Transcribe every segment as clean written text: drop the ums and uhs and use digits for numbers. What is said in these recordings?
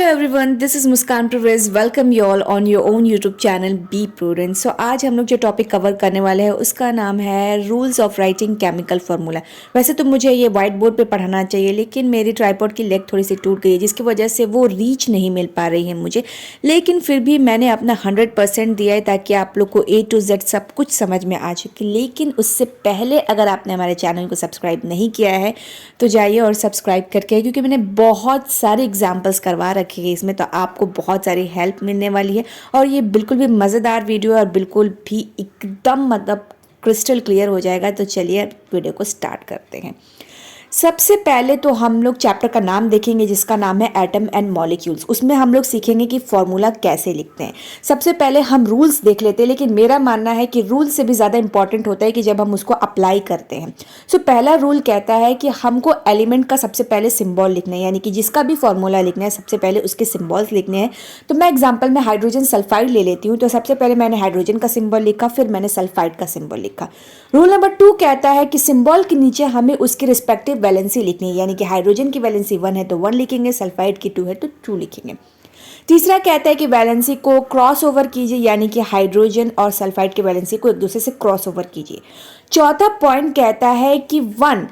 Everyone, this is Muskan Parvez. Welcome you all on your own YouTube channel be prudent. So आज हम लोग जो topic cover करने वाले हैं उसका नाम है rules of writing chemical formula. वैसे तो मुझे ये वाइट बोर्ड पे पढ़ाना चाहिए, लेकिन मेरी ट्राइपॉड की लेग थोड़ी सी टूट गई है, जिसकी वजह से वो रीच नहीं मिल पा रही है मुझे। लेकिन फिर भी मैंने अपना 100% दिया है ताकि आप लोग को A to Z सब कुछ समझ में आ चुके। लेकिन उससे पहले अगर आपने हमारे चैनल को सब्सक्राइब नहीं किया है तो जाइए और सब्सक्राइब करके, क्योंकि मैंने बहुत सारे एग्जाम्पल्स करवा रखे हैं इसमें, तो आपको बहुत सारी हेल्प मिलने वाली है। और ये बिल्कुल भी मज़ेदार वीडियो है और बिल्कुल भी एकदम मतलब क्रिस्टल क्लियर हो जाएगा। तो चलिए वीडियो को स्टार्ट करते हैं। सबसे पहले तो हम लोग चैप्टर का नाम देखेंगे जिसका नाम है एटम एंड मॉलिक्यूल्स। उसमें हम लोग सीखेंगे कि फॉर्मूला कैसे लिखते हैं। सबसे पहले हम रूल्स देख लेते हैं, लेकिन मेरा मानना है कि रूल से भी ज़्यादा इंपॉर्टेंट होता है कि जब हम उसको अप्लाई करते हैं। सो पहला रूल कहता है कि हमको एलिमेंट का सबसे पहले सिंबल लिखना है, यानी कि जिसका भी फॉर्मूला लिखना है सबसे पहले उसके सिंबल्स लिखने हैं। तो मैं एग्जाम्पल में हाइड्रोजन सल्फाइड ले लेती हूँ। तो सबसे पहले मैंने हाइड्रोजन का सिंबल लिखा, फिर मैंने सल्फाइड का सिंबल लिखा। रूल नंबर 2 कहता है कि सिंबल के नीचे हमें उसकी रिस्पेक्टिव वैलेंसी लिखनी है, यानी कि हाइड्रोजन की वैलेंसी 1 है तो 1 लिखेंगे, सल्फाइड की 2 है तो 2 लिखेंगे। तीसरा कहता है कि वैलेंसी को क्रॉस ओवर कीजिए, यानी कि हाइड्रोजन और सल्फाइड की वैलेंसी को एक दूसरे से क्रॉस ओवर कीजिए। चौथा पॉइंट कहता है कि 1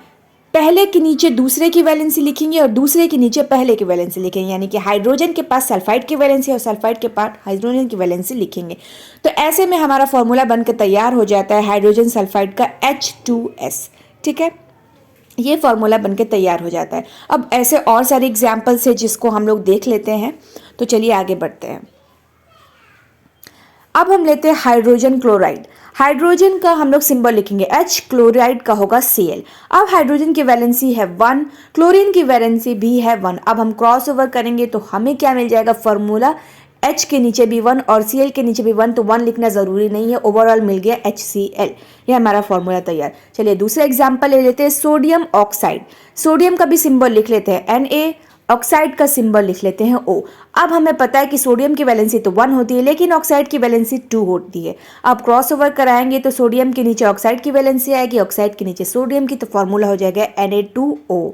पहले के नीचे दूसरे की वैलेंसी लिखेंगे और दूसरे के नीचे पहले की वैलेंसी लिखेंगे, यानी कि हाइड्रोजन के पास सल्फाइड की वैलेंसी और सल्फाइड के पास हाइड्रोजन की वैलेंसी लिखेंगे। तो ऐसे में हमारा फॉर्मूला बनकर तैयार हो जाता है हाइड्रोजन सल्फाइड का H2S। ठीक है, ये फॉर्मूला बनके तैयार हो जाता है। अब ऐसे और सारे एग्जाम्पल्स है जिसको हम लोग देख लेते हैं। तो चलिए आगे बढ़ते हैं। अब हम लेते हैं हाइड्रोजन क्लोराइड। हाइड्रोजन का हम लोग सिंबल लिखेंगे H, क्लोराइड का होगा Cl। अब हाइड्रोजन की वैलेंसी है 1, क्लोरीन की वैलेंसी भी है 1। अब हम क्रॉस ओवर करेंगे तो हमें क्या मिल जाएगा फॉर्मूला, H के नीचे भी 1 और Cl के नीचे भी 1, तो 1 लिखना ज़रूरी नहीं है, ओवरऑल मिल गया HCl। ये हमारा फॉर्मूला तैयार। चलिए दूसरा एग्जाम्पल ले लेते हैं, सोडियम ऑक्साइड। सोडियम का भी सिंबल लिख लेते हैं Na, ऑक्साइड का सिंबल लिख लेते हैं O। अब हमें पता है कि सोडियम की वैलेंसी तो 1 होती है, लेकिन ऑक्साइड की वैलेंसी 2 होती है। अब क्रॉस ओवर कराएंगे तो सोडियम के नीचे ऑक्साइड की वैलेंसी आएगी, ऑक्साइड के नीचे सोडियम की, तो फॉर्मूला हो जाएगा Na2O।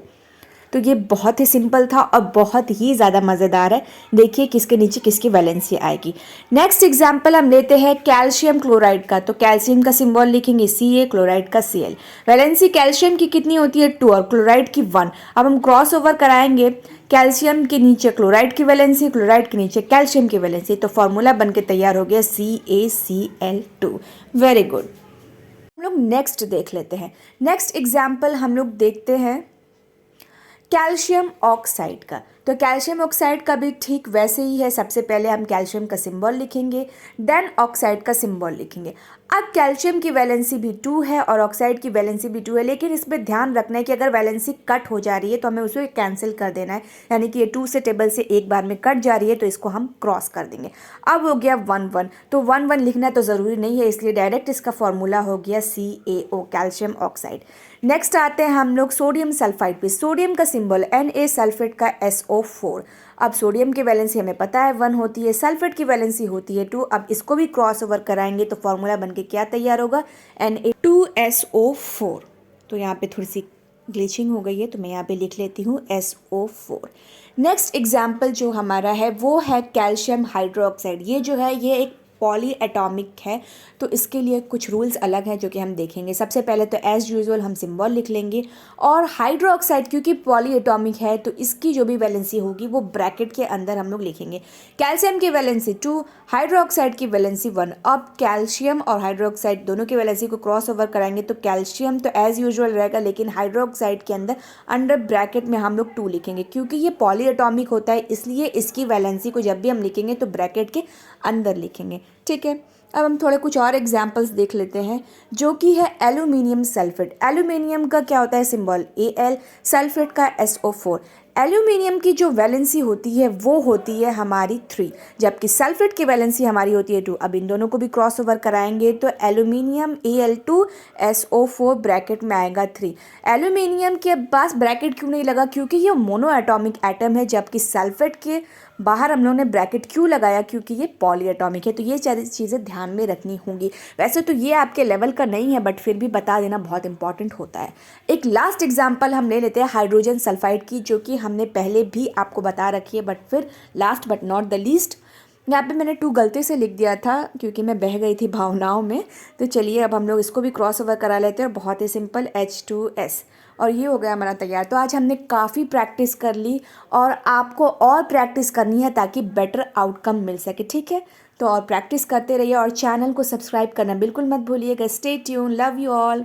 तो ये बहुत ही सिंपल था और बहुत ही ज़्यादा मज़ेदार है। देखिए किसके नीचे किसकी वैलेंसी आएगी। नेक्स्ट एग्जाम्पल हम लेते हैं कैल्शियम क्लोराइड का। तो कैल्शियम का सिंबल लिखेंगे Ca, क्लोराइड का Cl। वैलेंसी कैल्शियम की कितनी होती है 2 और क्लोराइड की 1। अब हम क्रॉस ओवर कराएंगे, कैल्शियम के नीचे क्लोराइड की वैलेंसी, क्लोराइड के नीचे कैल्शियम की वैलेंसी, तो फॉर्मूला बन के तैयार हो गया CaCl2। Very good. हम लोग नेक्स्ट देख लेते हैं। नेक्स्ट एग्जाम्पल हम लोग देखते हैं कैल्शियम ऑक्साइड का। तो कैल्शियम ऑक्साइड का भी ठीक वैसे ही है। सबसे पहले हम कैल्शियम का सिंबल लिखेंगे, देन ऑक्साइड का सिंबल लिखेंगे। अब कैल्शियम की वैलेंसी भी 2 है और ऑक्साइड की वैलेंसी भी 2 है, लेकिन इसमें ध्यान रखना है कि अगर वैलेंसी कट हो जा रही है तो हमें उसे कैंसिल कर देना है, यानी कि ये 2 से टेबल से एक बार में कट जा रही है तो इसको हम क्रॉस कर देंगे। अब हो गया 1 1, तो 1 1 लिखना तो ज़रूरी नहीं है, इसलिए डायरेक्ट इसका फॉर्मूला हो गया CaO, कैल्शियम ऑक्साइड। नेक्स्ट आते हैं हम लोग सोडियम सल्फाइड पे। सोडियम का सिंबल Na, सल्फेट का SO4। अब सोडियम की वैलेंसी हमें पता है 1 होती है, सल्फेट की वैलेंसी होती है 2। अब इसको भी क्रॉस ओवर कराएंगे तो फॉर्मूला बनके क्या तैयार होगा, Na2SO4। तो यहाँ पे थोड़ी सी ग्लिचिंग हो गई है तो मैं यहाँ पे लिख लेती हूँ SO4। नेक्स्ट एग्जाम्पल जो हमारा है वो है कैल्शियम हाइड्रोक्साइड। ये जो है ये एक पॉली एटॉमिक है, तो इसके लिए कुछ रूल्स अलग हैं जो कि हम देखेंगे। सबसे पहले तो एज यूजुअल हम सिंबल लिख लेंगे, और हाइड्रोक्साइड क्योंकि पॉली एटॉमिक है तो इसकी जो भी वैलेंसी होगी वो ब्रैकेट के अंदर हम लोग लिखेंगे। कैल्शियम की वैलेंसी 2, हाइड्रोक्साइड की वैलेंसी 1। अब कैल्शियम और हाइड्रोक्साइड दोनों की वैलेंसी को क्रॉस ओवर कराएंगे तो कैल्शियम तो एज यूजुअल रहेगा, लेकिन हाइड्रोक्साइड के अंदर अंडर ब्रैकेट में हम लोग 2 लिखेंगे। क्योंकि ये पॉली एटॉमिक होता है इसलिए इसकी वैलेंसी को जब भी हम लिखेंगे तो ब्रैकेट के अंदर लिखेंगे। ठीक है, अब हम थोड़े कुछ और एग्जाम्पल्स देख लेते हैं, जो कि है एल्यूमिनियम सल्फेट। एल्यूमिनियम का क्या होता है सिंबल Al, सल्फेट का SO4। एल्यूमिनियम की जो वैलेंसी होती है वो होती है हमारी 3, जबकि सल्फेट की वैलेंसी हमारी होती है 2। अब इन दोनों को भी क्रॉस ओवर कराएंगे तो एल्यूमिनियम Al2SO4 ब्रैकेट में आएगा 3। एल्यूमिनियम के पास ब्रैकेट क्यों नहीं लगा, क्योंकि ये मोनो एटॉमिक एटम है, जबकि सल्फेट के बाहर हम लोगों ने ब्रैकेट क्यों लगाया, क्योंकि ये पॉली एटॉमिक है। तो ये सारी चीज़ें ध्यान में रखनी होंगी। वैसे तो ये आपके लेवल का नहीं है, बट फिर भी बता देना बहुत इंपॉर्टेंट होता है। एक लास्ट एग्जाम्पल हम ले लेते हैं हाइड्रोजन सल्फाइड की, जो कि हमने पहले भी आपको बता रखी है, बट फिर last but not the least यहाँ पे मैंने 2 गलती से लिख दिया था क्योंकि मैं बह गई थी भावनाओं में। तो चलिए अब हम लोग इसको भी क्रॉस ओवर करा लेते हैं, और बहुत ही सिंपल H2S, और ये हो गया हमारा तैयार। तो आज हमने काफ़ी प्रैक्टिस कर ली और आपको और प्रैक्टिस करनी है ताकि बेटर आउटकम मिल सके, ठीक है। तो और प्रैक्टिस करते रहिए और चैनल को सब्सक्राइब करना बिल्कुल मत भूलिएगा। Stay tune, love you all.